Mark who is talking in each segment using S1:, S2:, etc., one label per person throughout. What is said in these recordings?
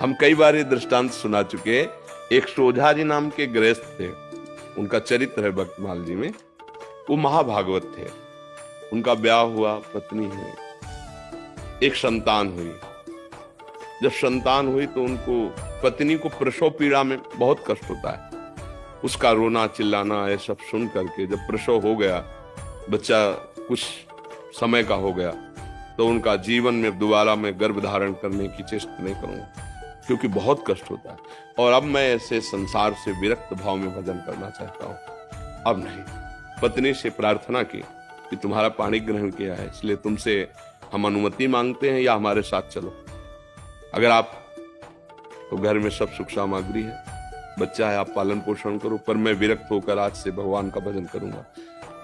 S1: हम कई बार ये दृष्टांत सुना चुके हैं। एक सोझा जी नाम के गृहस्थ थे, उनका चरित्र है भक्तमाल जी में। वो महाभागवत थे। उनका ब्याह हुआ, पत्नी है, एक संतान हुई। जब संतान हुई तो उनको, पत्नी को प्रसव पीड़ा में बहुत कष्ट होता है। उसका रोना चिल्लाना ये सब सुन करके जब प्रसव हो गया, बच्चा कुछ समय का हो गया, तो उनका जीवन में दोबारा मैं गर्भ धारण करने की चेष्टा नहीं करूंगा, क्योंकि बहुत कष्ट होता है। और अब मैं ऐसे संसार से विरक्त भाव में भजन करना चाहता हूं। अब नहीं। पत्नी से प्रार्थना की कि तुम्हारा पाणी ग्रहण किया है, इसलिए तुमसे हम अनुमति मांगते हैं, या हमारे साथ चलो। अगर आप, तो घर में सब सुख सामग्री है, बच्चा है, आप पालन पोषण करो, पर मैं विरक्त होकर आज से भगवान का भजन करूंगा।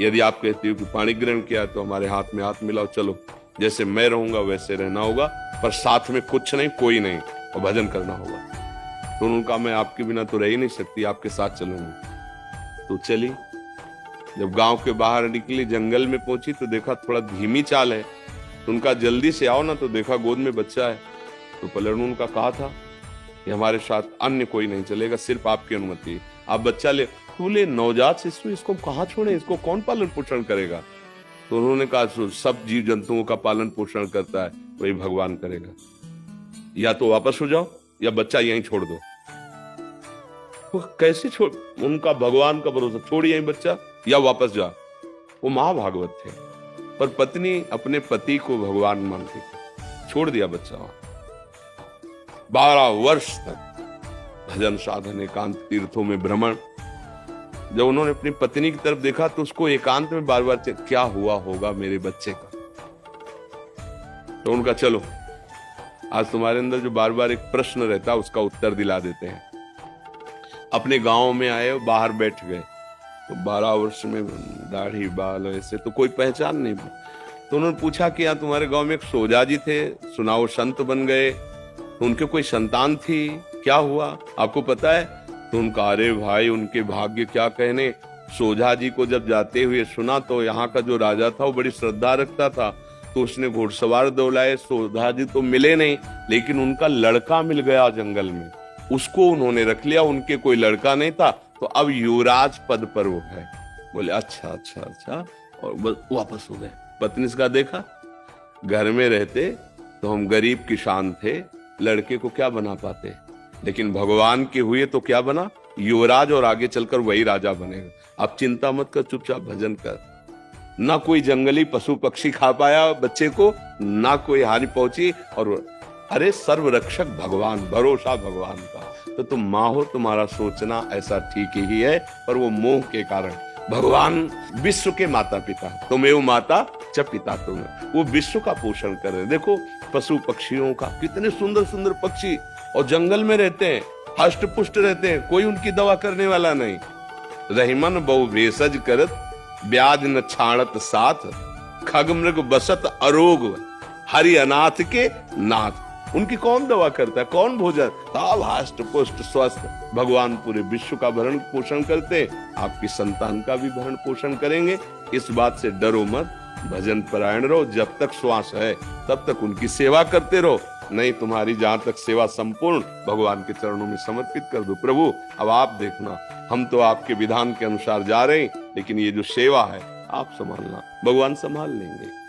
S1: यदि आप कहते हो कि पाणी ग्रहण किया तो हमारे हाथ में हाथ मिलाओ, चलो, जैसे मैं रहूंगा वैसे रहना होगा, पर साथ में कुछ नहीं, कोई नहीं, और भजन करना होगा। तो उनका, मैं आपके बिना तो रह ही नहीं सकती, आपके साथ चलूंगी। तो चली। जब गांव के बाहर निकली, जंगल में पहुंची तो देखा थोड़ा धीमी चाल है, तो उनका जल्दी से आओ ना, तो देखा गोद में बच्चा है। तो पलटू उनका कहा था कि हमारे साथ अन्य कोई नहीं चलेगा, सिर्फ आपकी अनुमति है, आप बच्चा ले। बोले नवजात शिशु, इसको कहाँ छोड़े, इसको कौन पालन पोषण करेगा? तो उन्होंने कहा सब जीव जंतुओं का पालन पोषण करता है, वही भगवान करेगा। या तो वापस हो जाओ या बच्चा यहीं छोड़ दो। वो कैसे छोड़, उनका भगवान का भरोसा, छोड़ यहीं बच्चा या वापस जा। वो महाभागवत थे, पर पत्नी अपने पति को भगवान मानती थी, छोड़ दिया बच्चा वहां। 12 वर्ष तक भजन साधन, एकांत तीर्थों में भ्रमण। जब उन्होंने अपनी पत्नी की तरफ देखा तो उसको एकांत में बार बार क्या हुआ होगा मेरे बच्चे का। तो उनका, चलो आज तुम्हारे अंदर जो बार बार एक प्रश्न रहता है उसका उत्तर दिला देते हैं। अपने गांव में आए, बाहर बैठ गए, तो 12 वर्ष में दाढ़ी बाल ऐसे तो कोई पहचान नहीं। तो उन्होंने पूछा कि यहाँ तुम्हारे गांव में एक सोजा जी थे, सुनाओ संत बन गए, तो उनके कोई संतान थी, क्या हुआ आपको पता है? तो उनका, अरे भाई उनके भाग्य क्या कहने। सोझा जी को जब जाते हुए सुना तो यहाँ का जो राजा था वो बड़ी श्रद्धा रखता था, तो उसने घुड़सवार दौड़ाए। सोझा जी तो मिले नहीं, लेकिन उनका लड़का मिल गया जंगल में, उसको उन्होंने रख लिया। उनके कोई लड़का नहीं था, तो अब युवराज पद पर वो है। बोले अच्छा अच्छा अच्छा, और वापस हो गए। पत्नी का देखा, घर में रहते तो हम गरीब किसान थे, लड़के को क्या बना पाते, लेकिन भगवान के हुए तो क्या बना, युवराज, और आगे चलकर वही राजा बनेगा। आप चिंता मत कर, चुपचाप भजन कर। ना कोई जंगली पशु पक्षी खा पाया बच्चे को, ना कोई हानि पहुंची, और अरे सर्वरक्षक भगवान, भरोसा भगवान का। तो तुम माँ हो, तुम्हारा सोचना ऐसा ठीक ही है, पर वो मोह के कारण। भगवान विश्व के माता पिता, तुमेव माता च पिता तुम, वो विश्व का पोषण कर रहे। देखो पशु पक्षियों का, कितने सुंदर सुंदर पक्षी, और जंगल में रहते हैं, हष्ट पुष्ट रहते हैं, कोई उनकी दवा करने वाला नहीं। रहीमन बहु भेषज करत, ब्याज न छाणत साथ, खग मृग बसत अरोग, हरि अनाथ के नाथ। उनकी कौन दवा करता है, कौन भोजन, सब हष्ट पुष्ट स्वस्थ। भगवान पूरे विश्व का भरण पोषण करते, आपकी संतान का भी भरण पोषण करेंगे। इस बात से डरो मत, भजन परायण रहो, जब तक श्वास है तब तक उनकी सेवा करते रहो। नहीं, तुम्हारी जहां तक सेवा संपूर्ण भगवान के चरणों में समर्पित कर दो। प्रभु अब आप देखना, हम तो आपके विधान के अनुसार जा रहे हैं, लेकिन ये जो सेवा है आप संभालना, भगवान संभाल लेंगे।